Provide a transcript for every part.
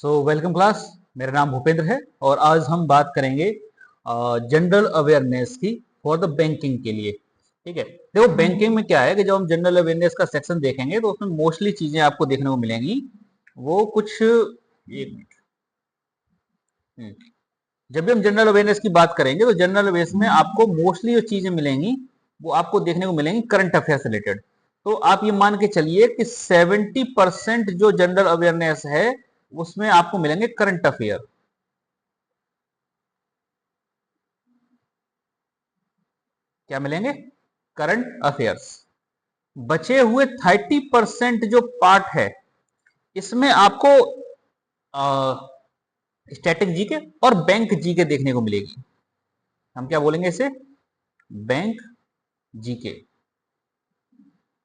Welcome class. मेरा नाम भूपेंद्र है और आज हम बात करेंगे जनरल अवेयरनेस की फॉर द बैंकिंग के लिए। ठीक है, देखो बैंकिंग में क्या है कि जब हम जनरल अवेयरनेस का सेक्शन देखेंगे तो उसमें मोस्टली चीजें आपको देखने को मिलेंगी। वो कुछ एक मिनट। जब भी हम जनरल अवेयरनेस की बात करेंगे तो जनरल अवेयरनेस में आपको मोस्टली जो चीजें मिलेंगी वो आपको देखने को मिलेंगी करंट अफेयर से रिलेटेड। तो आप ये मान के चलिए कि 70% जो जनरल अवेयरनेस है उसमें आपको मिलेंगे करंट अफेयर। क्या मिलेंगे? Current affairs. बचे हुए 30% जो पार्ट है इसमें आपको स्टैटिक जीके और बैंक जीके देखने को मिलेगी। हम क्या बोलेंगे इसे? Bank GK.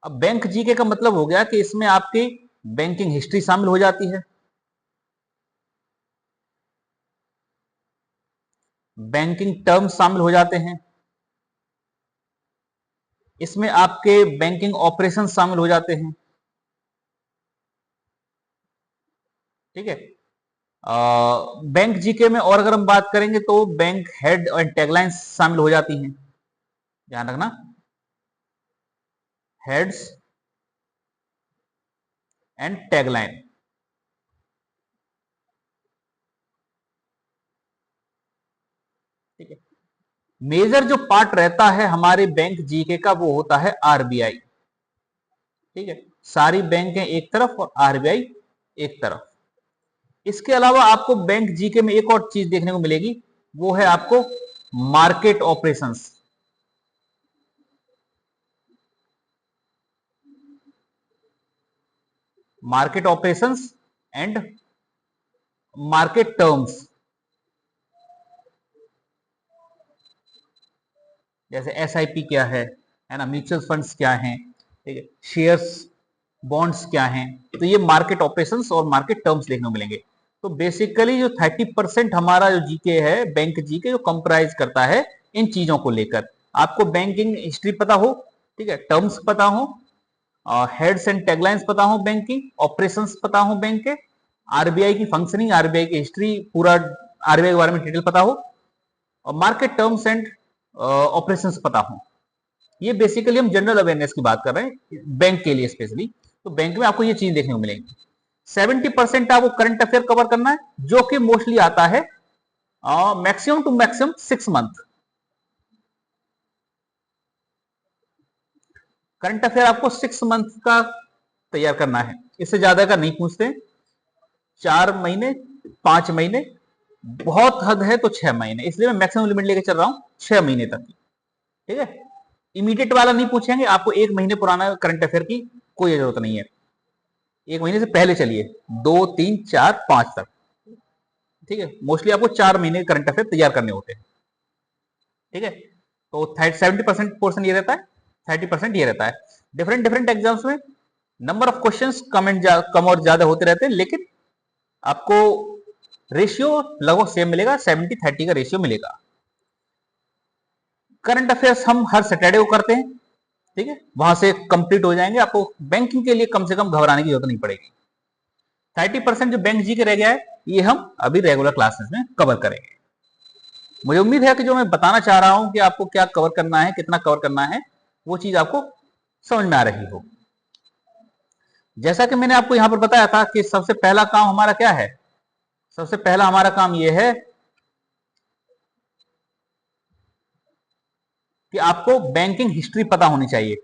अब बैंक जीके का मतलब हो गया कि इसमें आपकी बैंकिंग हिस्ट्री शामिल हो जाती है, बैंकिंग टर्म्स शामिल हो जाते हैं, इसमें आपके बैंकिंग ऑपरेशन शामिल हो जाते हैं। ठीक है, बैंक जीके में और अगर हम बात करेंगे तो बैंक हेड और टैगलाइंस शामिल हो जाती हैं। ध्यान रखना, हेड्स एंड टैगलाइन। ठीक है, मेजर जो पार्ट रहता है हमारे बैंक जीके का वो होता है आरबीआई। ठीक है, सारी बैंकें एक तरफ और आरबीआई एक तरफ। इसके अलावा आपको बैंक जीके में एक और चीज देखने को मिलेगी, वो है आपको market operations. Market operations and market terms. जैसे एसआईपी क्या है ना, म्यूचुअल फंड्स क्या हैं, ठीक है, शेयर्स बॉन्ड्स क्या हैं। तो ये मार्केट ऑपरेशंस और मार्केट टर्म्स देखने को मिलेंगे। तो बेसिकली जो 30% हमारा जो जीके है, बैंक जीके, जो कंप्राइज करता है इन चीजों को लेकर। आपको बैंकिंग हिस्ट्री पता हो, ठीक है, टर्म्स पता हो, हेड्स एंड टैगलाइंस पता हो, बैंक की ऑपरेशंस पता हो, बैंक के आरबीआई की फंक्शनिंग, आरबीआई की हिस्ट्री, पूरा आरबीआई के बारे में डिटेल पता हो, और मार्केट टर्म्स एंड ऑपरेशंस पता हो। ये बेसिकली हम जनरल अवेयरनेस की बात कर रहे हैं बैंक के लिए स्पेशली। तो बैंक में आपको ये चीज देखने को मिलेगी। 70% आपको करंट अफेयर कवर करना है, जो कि मोस्टली आता है maximum to maximum 6 month. Current affair आपको 6 मंथ का तैयार करना है, इससे ज्यादा का नहीं पूछते। 4 महीने, 5 महीने, बहुत हद है तो 6 महीने, इसलिए मैं मैक्सिमम लिमिट लेके चल रहा हूं 6 महीने तक। ठीक है, इमीडिएट वाला नहीं पूछेंगे आपको। 1 महीने पुराना करंट अफेयर की कोई जरूरत नहीं है। 1 महीने से पहले चलिए, 2, 3, 4, 5 तक। ठीक है, मोस्टली आपको 4 महीने करंट अफेयर तैयार करने होते हैं। ठीक है, तो 70% पोर्सन ये रहता है, 30% ये रहता है। डिफरेंट डिफरेंट एग्जाम्स में नंबर ऑफ क्वेश्चंस कम और ज्यादा होते रहते हैं, लेकिन आपको रेशियो लगभग सेम मिलेगा, 70-30 का रेशियो मिलेगा। करंट अफेयर्स हम हर सैटरडे को करते हैं। ठीक है, वहां से कंप्लीट हो जाएंगे, आपको बैंकिंग के लिए कम से कम घबराने की जरूरत नहीं पड़ेगी। 30% जो बैंक जी के रह गया है ये हम अभी रेगुलर क्लासेस में कवर करेंगे। मुझे उम्मीद है कि जो मैं बताना चाह रहा हूं कि आपको क्या कवर करना है, कितना कवर करना है, वो चीज आपको समझ में आ रही हो। जैसा कि मैंने आपको यहां पर बताया था कि सबसे पहला काम हमारा क्या है, सबसे पहला हमारा काम यह है कि आपको बैंकिंग हिस्ट्री पता होनी चाहिए।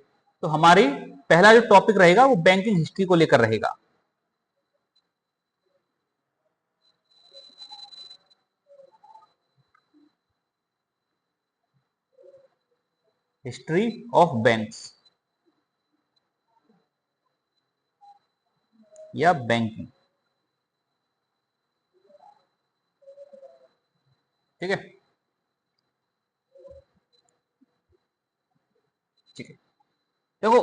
तो हमारी पहला जो टॉपिक रहेगा वो बैंकिंग हिस्ट्री को लेकर रहेगा। हिस्ट्री ऑफ बैंक्स या बैंकिंग। ठीक है, ठीक है, देखो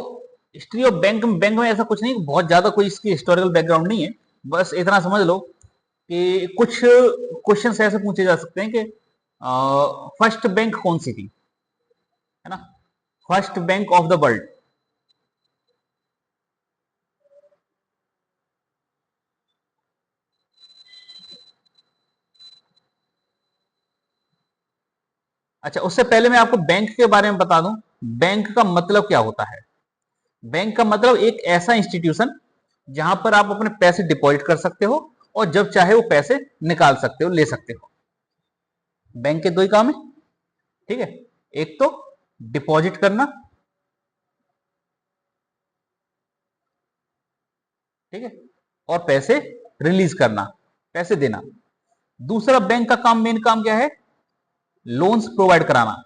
हिस्ट्री ऑफ बैंक में ऐसा कुछ नहीं, बहुत ज्यादा कोई इसकी हिस्टोरिकल बैकग्राउंड नहीं है। बस इतना समझ लो कि कुछ क्वेश्चंस ऐसे पूछे जा सकते हैं कि फर्स्ट बैंक कौन सी थी, है ना, first bank of the world. अच्छा, उससे पहले मैं आपको बैंक के बारे में बता दूं, बैंक का मतलब क्या होता है। बैंक का मतलब एक ऐसा इंस्टीट्यूशन जहां पर आप अपने पैसे डिपॉजिट कर सकते हो और जब चाहे वो पैसे निकाल सकते हो, ले सकते हो। बैंक के दो ही काम है, ठीक है। एक तो डिपॉजिट करना, ठीक है, और पैसे रिलीज करना, पैसे देना। दूसरा बैंक का काम, मेन काम क्या है, लोन्स प्रोवाइड कराना,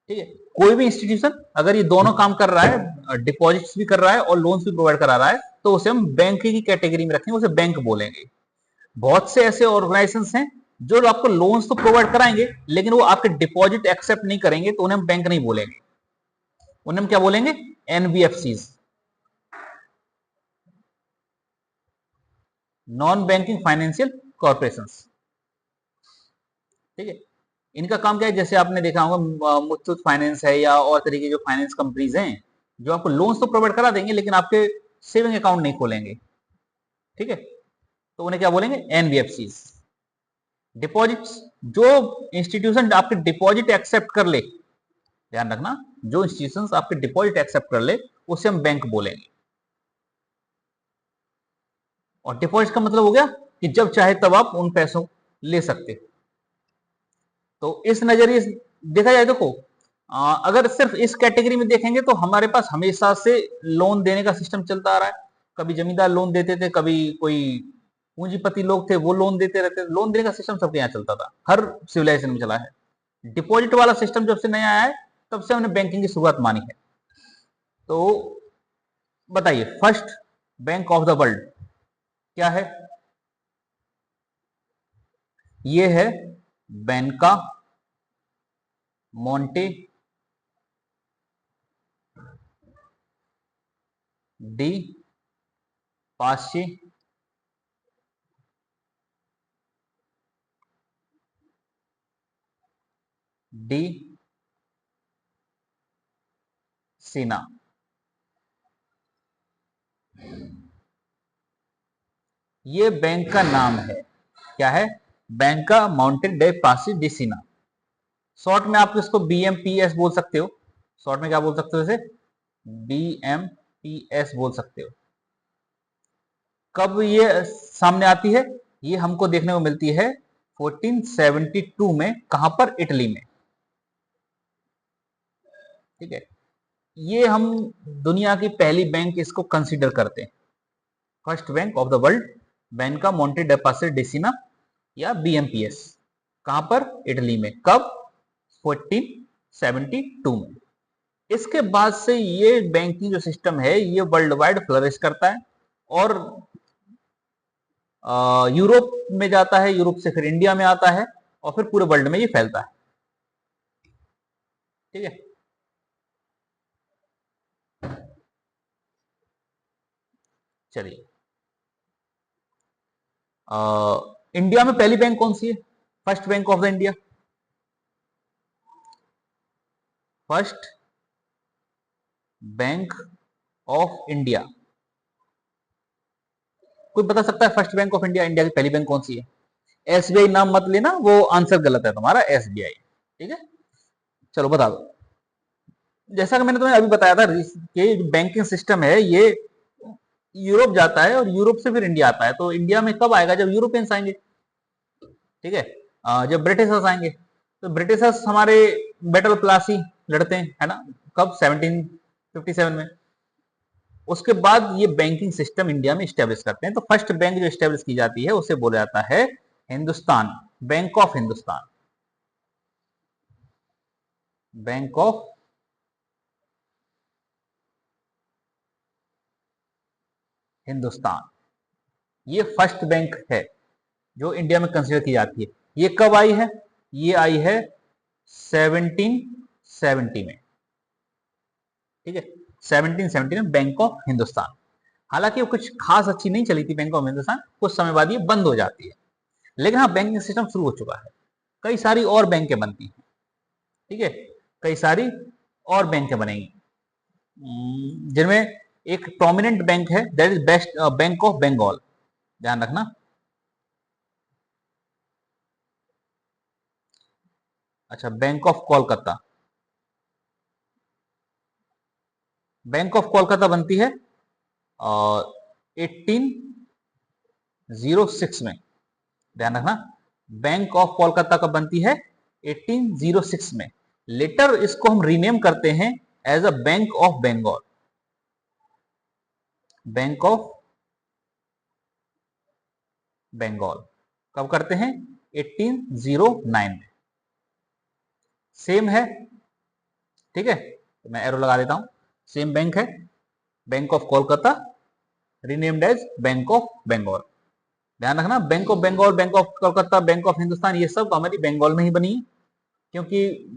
ठीक है। कोई भी इंस्टीट्यूशन अगर ये दोनों काम कर रहा है, डिपॉजिट्स भी कर रहा है और लोन्स भी प्रोवाइड करा रहा है, तो उसे हम बैंक की कैटेगरी में रखेंगे, उसे बैंक बोलेंगे। बहुत से ऐसे ऑर्गेनाइजेशंस हैं जो आपको लोन्स तो प्रोवाइड कराएंगे, लेकिन वो आपके डिपॉजिट एक्सेप्ट नहीं करेंगे, तो उन्हें हम बैंक नहीं बोलेंगे, उन्हें हम क्या बोलेंगे, NBFCs, non banking financial corporation, ठीक है। इनका काम क्या है, जैसे आपने देखा होगा मुथूट फाइनेंस है या और तरीके जो फाइनेंस कंपनीज हैं, जो आपको लोन्स तो प्रोवाइड करा देंगे लेकिन आपके सेविंग अकाउंट नहीं खोलेंगे, ठीक है। तो उन्हें क्या बोलेंगे, एनबीएफसीज। डिपॉजिट्स, जो इंस्टीट्यूशन आपके डिपॉजिट एक्सेप्ट कर ले, ध्यान रखना, जो इंस्टीट्यूशन आपके डिपॉजिट एक्सेप्ट कर ले उसे हम बैंक बोलेंगे। और डिपॉजिट का मतलब हो गया कि जब चाहे तब आप उन पैसों ले सकते हो। तो इस नजरिए से देखा जाए, देखो अगर सिर्फ इस कैटेगरी में देखेंगे तो हमारे पास हमेशा से लोन देने का सिस्टम चलता आ रहा है। कभी जमींदार लोन देते थे, कभी कोई पूंजीपति लोग थे वो लोन देते रहते थे। लोन देने का सिस्टम सबके यहाँ चलता था, हर सिविलाइजेशन में चला है। डिपॉजिट वाला सिस्टम जब से नया आया है तब से हमने बैंकिंग की शुरुआत मानी है। तो बताइए, first bank of the world क्या है? ये है बैंका मोंटे डी पाचे डी सीना। ये बैंक का नाम है, क्या है? Banca mountain day Pasi D सीना। शॉर्ट में आप इसको बीएमपीएस बोल सकते हो। शॉर्ट में क्या बोल सकते हो इसे? बीएमपीएस बोल सकते हो। कब ये सामने आती है? ये हमको देखने को मिलती है 1472 में। कहां पर? इटली में, ठीक है। ये हम दुनिया की पहली बैंक इसको कंसीडर करते हैं, first bank of the world, Banca Monte day पासे डेसिना या बीएमपीएस। कहां पर? इटली में। कब? 1472 में। इसके बाद से ये बैंकिंग जो सिस्टम है ये वर्ल्ड वाइड फ्लरिश करता है और यूरोप में जाता है, यूरोप से फिर इंडिया में आता है और फिर पूरे वर्ल्ड में ये फैलता है, ठीक है। चलिए, इंडिया में पहली बैंक कौन सी है? First bank of the India, first bank of India. कोई बता सकता है first bank of India, India की पहली बैंक कौन सी है? एसबीआई नाम मत लेना, वो आंसर गलत है तुम्हारा, एसबीआई, ठीक है। चलो बता दो। जैसा कि मैंने तुम्हें अभी बताया था कि जो बैंकिंग सिस्टम है ये यूरोप जाता है और यूरोप से फिर इंडिया आता है। तो इंडिया में कब आएगा? जब यूरोपियंस आएंगे, ठीक है। जब ब्रिटिशर्स आएंगे, तो ब्रिटिशर्स हमारे बैटल प्लासी लड़ते हैं, है ना, कब? 1757 में। उसके बाद ये बैंकिंग सिस्टम इंडिया में स्टेब्लिश करते हैं। तो फर्स्ट बैंक जो स्टेब्लिश की जाती है उसे बोला जाता है Hindustan, bank of Hindustan, bank of Hindustan. ये फर्स्ट बैंक है जो इंडिया में कंसिडर की जाती है। ये कब आई है? ये आई है 1770 में, ठीक है। 1770 में बैंक ऑफ हिंदुस्तान। हालांकि वो कुछ खास अच्छी नहीं चली थी बैंक ऑफ हिंदुस्तान, कुछ समय बाद ये बंद हो जाती है। लेकिन हाँ, बैंकिंग सिस्टम शुरू हो चुका है, कई सारी और बैंकें बनती हैं, ठीक है। कई सारी और बैंकें बनेंगी, जिनमें एक प्रोमिनेंट बैंक है, that is best bank of Bengal. ध्यान रखना। अच्छा, bank of Kolkata. Bank of Kolkata बनती है और 1806 में, ध्यान रखना, बैंक ऑफ कोलकाता कब बनती है? 1806 में। लेटर इसको हम रीनेम करते हैं as a bank of Bengal. Bank of Bengal कब करते हैं? 1809 में। सेम है, ठीक है, तो मैं एरो लगा देता हूं। सेम बैंक है, bank of Kolkata renamed as bank of Bengal. ध्यान रखना, bank of Bengal, bank of Kolkata, bank of Hindustan, ये सब हमारी बंगाल में ही बनी है, क्योंकि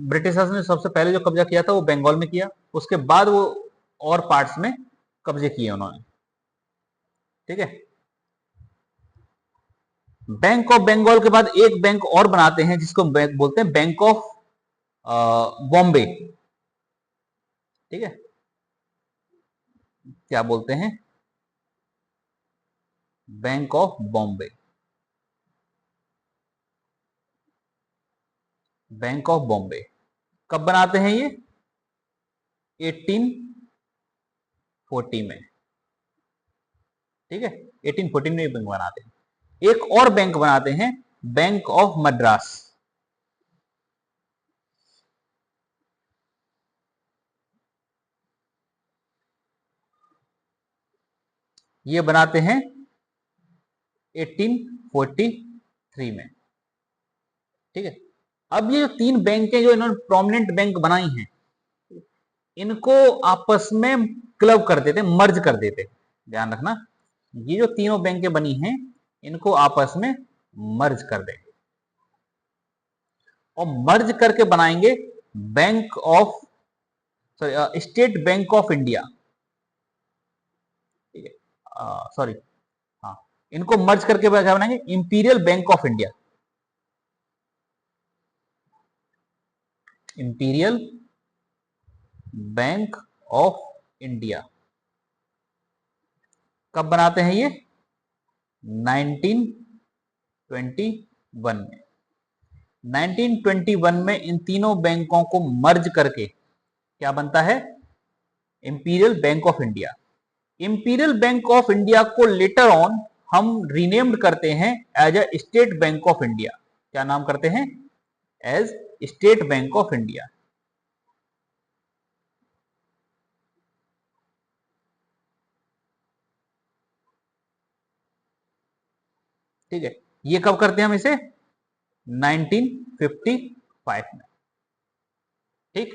ब्रिटिशर्स ने सबसे पहले जो कब्जा किया था वो बंगाल में किया, उसके बाद वो और पार्ट्स में कब्जे किए उन्होंने, ठीक है। बैंक ऑफ बंगाल के बाद एक बैंक और बनाते हैं जिसको बोलते हैं बैंक ऑफ बॉम्बे, ठीक है। क्या बोलते हैं? Bank of Bombay. Bank of Bombay कब बनाते हैं ये? 1840 में, ठीक है, 1814 में बैंक बनाते हैं। एक और बैंक बनाते हैं, बैंक ऑफ मद्रास। ये बनाते हैं 1843 में, ठीक है। अब ये जो तीन बैंक हैं जो इन्होंने प्रोमिनेंट बैंक बनाई हैं, इनको आपस में क्लब कर देते, मर्ज कर देते। ध्यान रखना, ये जो तीनों बैंकें बनी हैं इनको आपस में मर्ज कर देंगे और मर्ज करके बनाएंगे bank of, sorry, state bank of India, ठीक है, सॉरी, हाँ, इनको मर्ज करके क्या बनाएंगे? Imperial bank of India. Imperial bank of India कब बनाते हैं ये? 1921 में। 1921 में इन तीनों बैंकों को मर्ज करके क्या बनता है? Imperial bank of India. Imperial bank of India को लेटर ऑन हम रीनेम्ड करते हैं as a state bank of India. क्या नाम करते हैं? As state bank of India. ठीक है, ये कब करते हैं हम इसे? 1955 में, ठीक।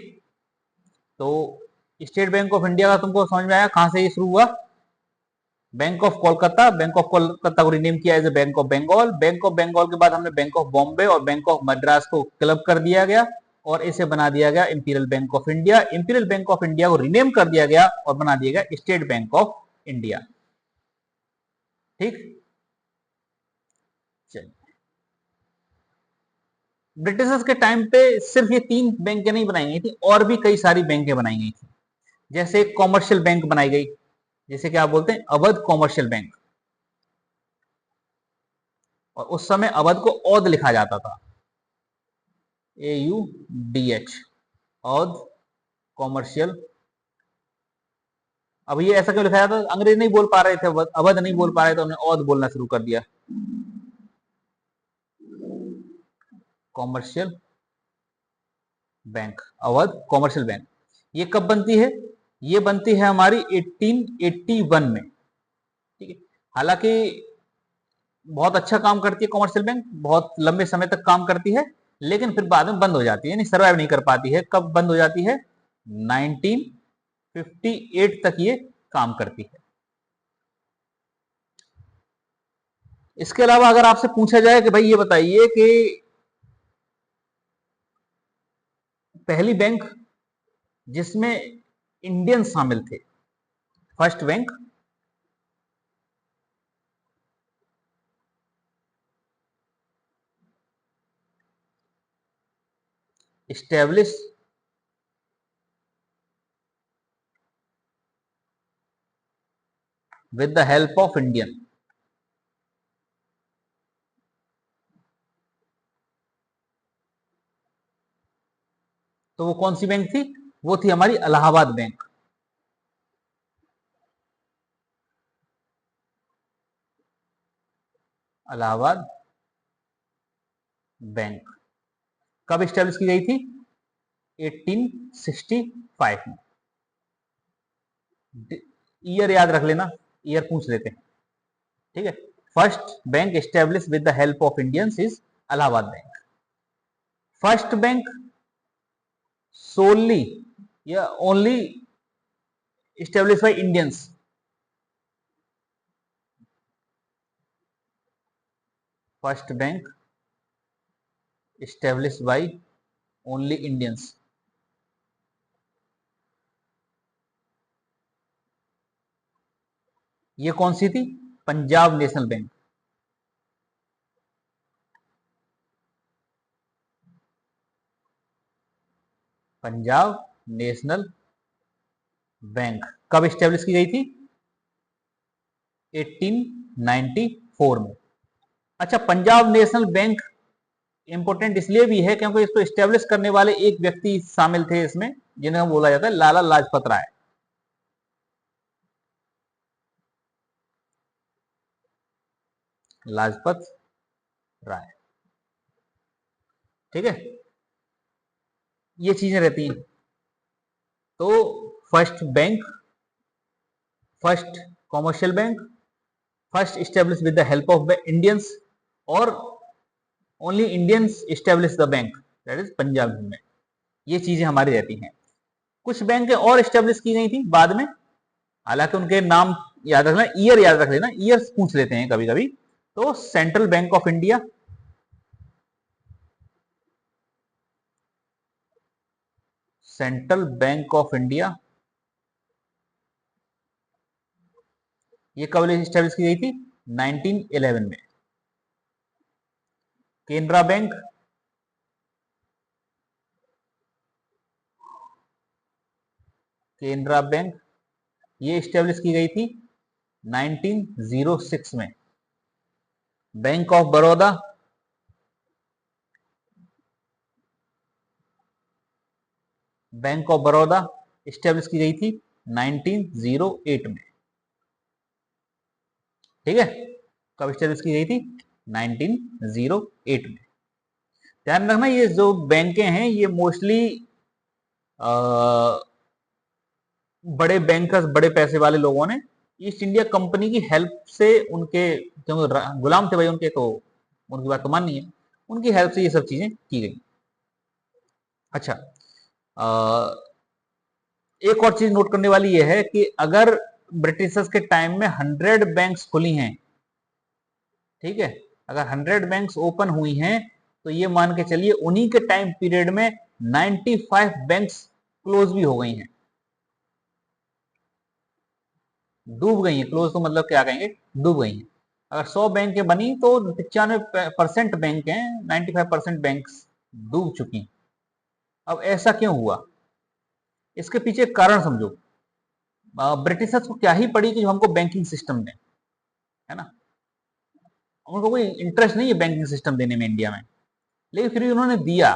तो स्टेट बैंक ऑफ इंडिया का तुमको समझ में आया कहां से ये शुरू हुआ? Bank of Kolkata, bank of Kolkata को रिनेम किया as a bank of Bengal. Bank of Bengal के बाद हमने बैंक ऑफ बॉम्बे और बैंक ऑफ मद्रास को क्लब कर दिया गया और इसे बना दिया गया imperial bank of India. Imperial bank of India को रिनेम कर दिया गया और बना दिया गया स्टेट बैंक ऑफ इंडिया, ठीक। चलिए, ब्रिटिशर्स के टाइम पे सिर्फ ये तीन बैंकें नहीं बनाई गई थी, और भी कई सारी बैंकें बनाई गई थी। जैसे कॉमर्शियल बैंक बनाई गई, जैसे क्या बोलते हैं, अवध कॉमर्शियल बैंक, और उस समय अवध को औध लिखा जाता था, AUDH, औध कॉमर्शियल। अब ये ऐसा क्यों लिखा जाता? अंग्रेज नहीं बोल पा रहे थे, अवध नहीं बोल पा रहे थे, उन्होंने औध बोलना शुरू कर दिया। Commercial bank, Awadh commercial bank, ये कब बनती है? ये बनती है हमारी 1881 में, ठीक है। हालांकि बहुत अच्छा काम करती है कॉमर्शियल बैंक, बहुत लंबे समय तक काम करती है, लेकिन फिर बाद में बंद हो जाती है, यानी सर्वाइव नहीं कर पाती है। कब बंद हो जाती है? 1958 तक ये काम करती है। इसके अलावा अगर आपसे पूछा जाए कि भाई ये बताइए कि पहली बैंक जिसमें इंडियन शामिल थे, first bank, establish with the help of Indian, तो वो कौन सी बैंक थी? वो थी हमारी इलाहाबाद बैंक। इलाहाबाद बैंक कब स्टैब्लिश की गई थी? 1865 में। ईयर याद रख लेना, ईयर पूछ लेते हैं, ठीक है। First bank establish with the help of Indians is Allahabad Bank. First bank solely या ओनली स्टैब्लिश बाय इंडियंस? फर्स्ट बैंक established by only Indians। ये कौन सी थी? Punjab National Bank. Punjab National Bank कब स्टैब्लिश की गई थी? 1894 में। अच्छा, पंजाब नेशनल बैंक इंपोर्टेंट इसलिए भी है क्योंकि इसको स्टैब्लिश करने वाले एक व्यक्ति शामिल थे इसमें, जिन्हें बोला जाता है लाला लाजपत राय। लाजपत राय, ठीक है। ये चीजें रहती हैं। तो first bank, first commercial bank, first establish with the help of Indians, और only Indians establish the bank, that is Punjab में। ये चीजें हमारी रहती हैं। कुछ बैंक और स्टैब्लिश की गई थी बाद में, हालांकि उनके नाम याद रखना, ईयर याद रख लेना, ईयर पूछ लेते हैं कभी कभी। तो central bank of India, central bank of India ये कब स्टैब्लिश की गई थी? 1911 में। केनरा बैंक, केनरा बैंक ये स्टैब्लिश की गई थी 1906 में। Bank of Baroda, bank of Baroda establish की गई थी 1908 में, ठीक है। कब स्टैब्लिश की गई थी? 1908 में। ध्यान रखना, ये जो बैंकें हैं ये मोस्टली बड़े बैंकर्स, बड़े पैसे वाले लोगों ने ईस्ट इंडिया कंपनी की हेल्प से, उनके क्योंकि गुलाम थे भाई उनके, तो उनकी बात तो माननी है, उनकी हेल्प से ये सब चीजें की गई। अच्छा, एक और चीज नोट करने वाली यह है कि अगर ब्रिटिशर्स के टाइम में 100 बैंक्स खुली हैं, ठीक है, अगर 100 बैंक्स ओपन हुई हैं, तो ये मान के चलिए उन्हीं के टाइम पीरियड में 95 बैंक्स क्लोज भी हो गई हैं, डूब गई हैं। क्लोज तो मतलब क्या कहेंगे? डूब गई हैं। अगर 100 बैंकें बनी तो 95% बैंक हैं, 95% बैंक्स डूब चुकी। अब ऐसा क्यों हुआ? इसके पीछे कारण समझो। ब्रिटिशर्स को क्या ही पड़ी कि जो हमको बैंकिंग सिस्टम दें, है ना, उनको कोई इंटरेस्ट नहीं है बैंकिंग सिस्टम देने में इंडिया में, लेकिन फिर भी उन्होंने दिया।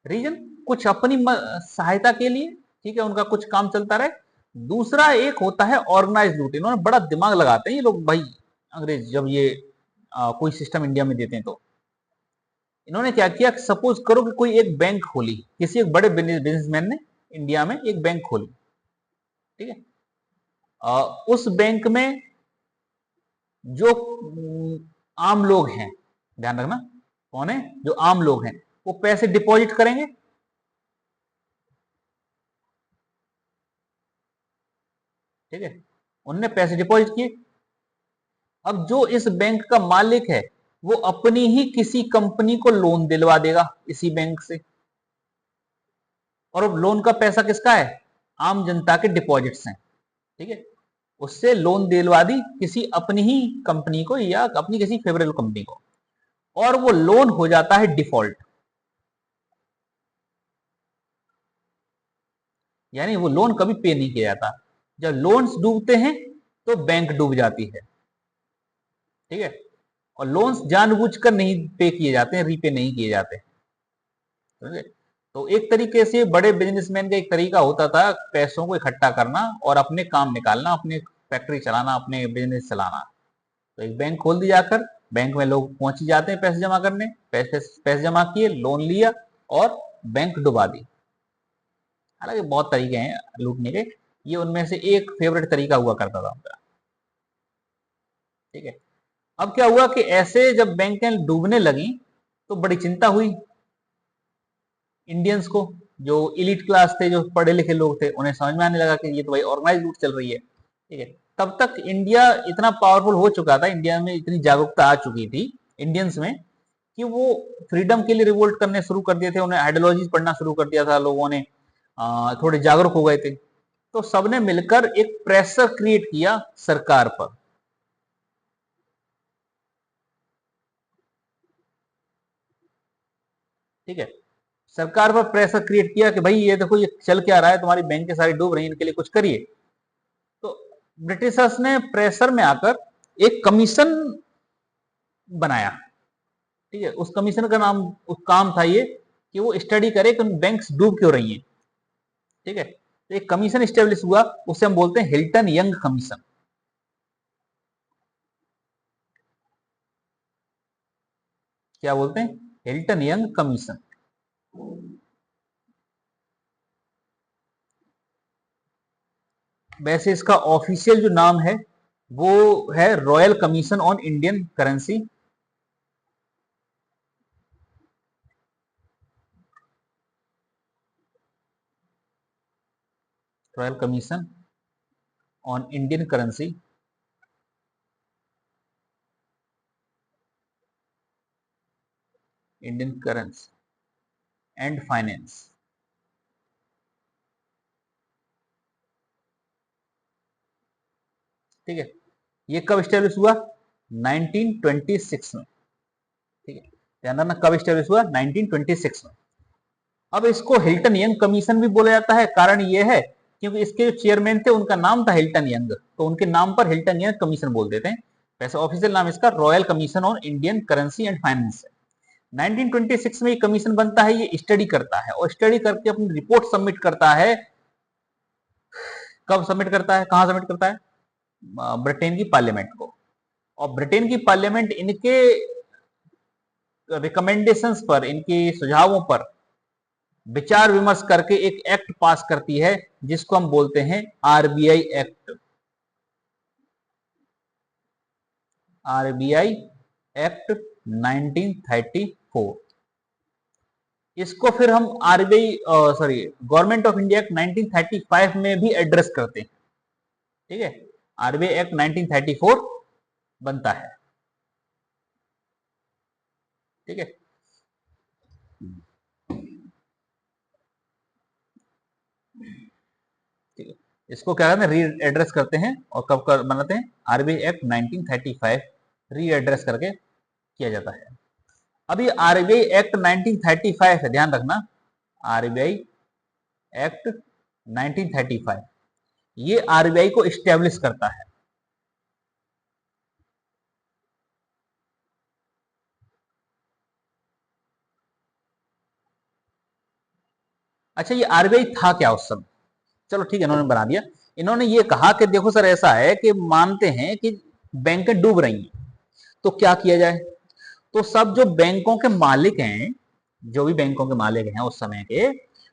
रीजन कुछ अपनी सहायता के लिए, ठीक है, उनका कुछ काम चलता रहे। दूसरा एक होता है ऑर्गेनाइज लूट। इन्होंने बड़ा दिमाग लगाते हैं ये लोग भाई, अंग्रेज, जब ये कोई सिस्टम इंडिया में देते हैं तो इन्होंने क्या किया, सपोज करो कि कोई एक बैंक खोली, किसी एक बड़े बिजनेसमैन ने इंडिया में एक बैंक खोली, ठीक है। उस बैंक में जो आम लोग हैं, ध्यान रखना कौन है, जो आम लोग हैं, वो पैसे डिपॉजिट करेंगे, ठीक है, उनने पैसे डिपॉजिट किए। अब जो इस बैंक का मालिक है वो अपनी ही किसी कंपनी को लोन दिलवा देगा इसी बैंक से, और अब लोन का पैसा किसका है? आम जनता के डिपॉजिट्स हैं, ठीक है। उससे लोन दिलवा दी किसी अपनी ही कंपनी को या अपनी किसी फेवरेबल कंपनी को, और वो लोन हो जाता है डिफॉल्ट, यानी वो लोन कभी पे नहीं किया जाता। जब लोन्स डूबते हैं तो बैंक डूब जाती है, ठीक है, और लोन्स जानबूझकर नहीं पे किए जाते हैं, रीपे नहीं किए जाते, समझे। तो एक तरीके से बड़े बिजनेसमैन का एक तरीका होता था पैसों को इकट्ठा करना और अपने काम निकालना, अपने फैक्ट्री चलाना, अपने बिजनेस चलाना। तो एक बैंक खोल दी जाकर, बैंक में लोग पहुंच ही जाते हैं पैसे जमा करने, पैसे जमा किए, लोन लिया और बैंक डुबा दी। हालांकि बहुत तरीके हैं लूटने के, ये उनमें से एक फेवरेट तरीका हुआ करता था उनका। ठीक है, अब क्या हुआ कि ऐसे जब बैंकें डूबने लगी तो बड़ी चिंता हुई इंडियंस को। जो इलीट क्लास थे, जो पढ़े लिखे लोग थे, उन्हें समझ में आने लगा कि ये तो भाई ऑर्गेनाइज लूट चल रही है। ठीक है, तब तक इंडिया इतना पावरफुल हो चुका था, इंडिया में इतनी जागरूकता आ चुकी थी इंडियंस में कि वो फ्रीडम के लिए रिवोल्ट करने शुरू कर दिए थे, उन्हें आइडियोलॉजीज पढ़ना शुरू कर दिया था लोगों ने, थोड़े जागरूक हो गए थे। तो सबने मिलकर एक प्रेशर क्रिएट किया सरकार पर। ठीक है, सरकार पर प्रेशर क्रिएट किया कि भाई ये देखो ये चल क्या रहा है, तुम्हारी बैंक सारी डूब रही है, इनके लिए कुछ करिए। तो ब्रिटिशर्स ने प्रेशर में आकर एक कमीशन बनाया। ठीक है, उस कमीशन का नाम, उस काम था ये कि वो स्टडी करे कि बैंक्स डूब क्यों रही हैं। ठीक है, तो एक कमीशन स्टेब्लिश हुआ, उसे हम बोलते हैं हिल्टन यंग कमीशन। क्या बोलते हैं? Hilton young commission. वैसे इसका ऑफिशियल जो नाम है वो है royal commission on Indian currency. Royal commission on Indian currency Indian currency and finance. ठीक है, ये कब स्टेब्लिश हुआ? 1926 में। ठीक है, ध्यान रखना कब स्टेब्लिश हुआ? 1926 में। अब इसको हिल्टन यंग कमीशन भी बोला जाता है, कारण ये है क्योंकि इसके जो चेयरमैन थे उनका नाम था हिल्टन यंग, तो उनके नाम पर हिल्टन यंग कमीशन बोल देते हैं। वैसे ऑफिशियल नाम इसका royal commission on Indian currency and finance है। 1926 में ये कमीशन बनता है, ये स्टडी करता है और स्टडी करके अपनी रिपोर्ट सबमिट करता है। कब सबमिट करता है, कहां सबमिट करता है? ब्रिटेन की पार्लियामेंट को। और ब्रिटेन की पार्लियामेंट इनके रिकमेंडेशंस पर, इनके सुझावों पर विचार विमर्श करके एक एक्ट पास करती है जिसको हम बोलते हैं आरबीआई एक्ट। RBI act 1934। इसको फिर हम RBI government of India act 1935 में भी एड्रेस करते हैं। ठीक है, आरबीआई एक्ट 1934 बनता है। ठीक है, ठीक है, इसको क्या करते हैं? री एड्रेस करते हैं। और कब कर बनाते हैं? आरबीआई एक्ट 1935 री एड्रेस करके किया जाता है। अभी आरबीआई एक्ट 1935 है, ध्यान रखना, आरबीआई एक्ट 1935 ये आरबीआई को स्टैब्लिश करता है। अच्छा, ये आरबीआई था क्या उस समय? चलो ठीक है, इन्होंने बना दिया। इन्होंने ये कहा कि देखो सर ऐसा है कि मानते हैं कि बैंकें डूब रही हैं, तो क्या किया जाए? तो सब जो बैंकों के मालिक हैं, जो भी बैंकों के मालिक हैं उस समय के,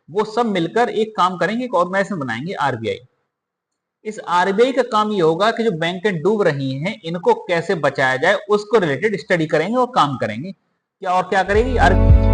वो सब मिलकर एक काम करेंगे, एक ऑर्गेनाइजेशन बनाएंगे आरबीआई। इस आरबीआई का काम ये होगा कि जो बैंकें डूब रही हैं इनको कैसे बचाया जाए उसको रिलेटेड स्टडी करेंगे और काम करेंगे। क्या और क्या करेगी आरबीआई?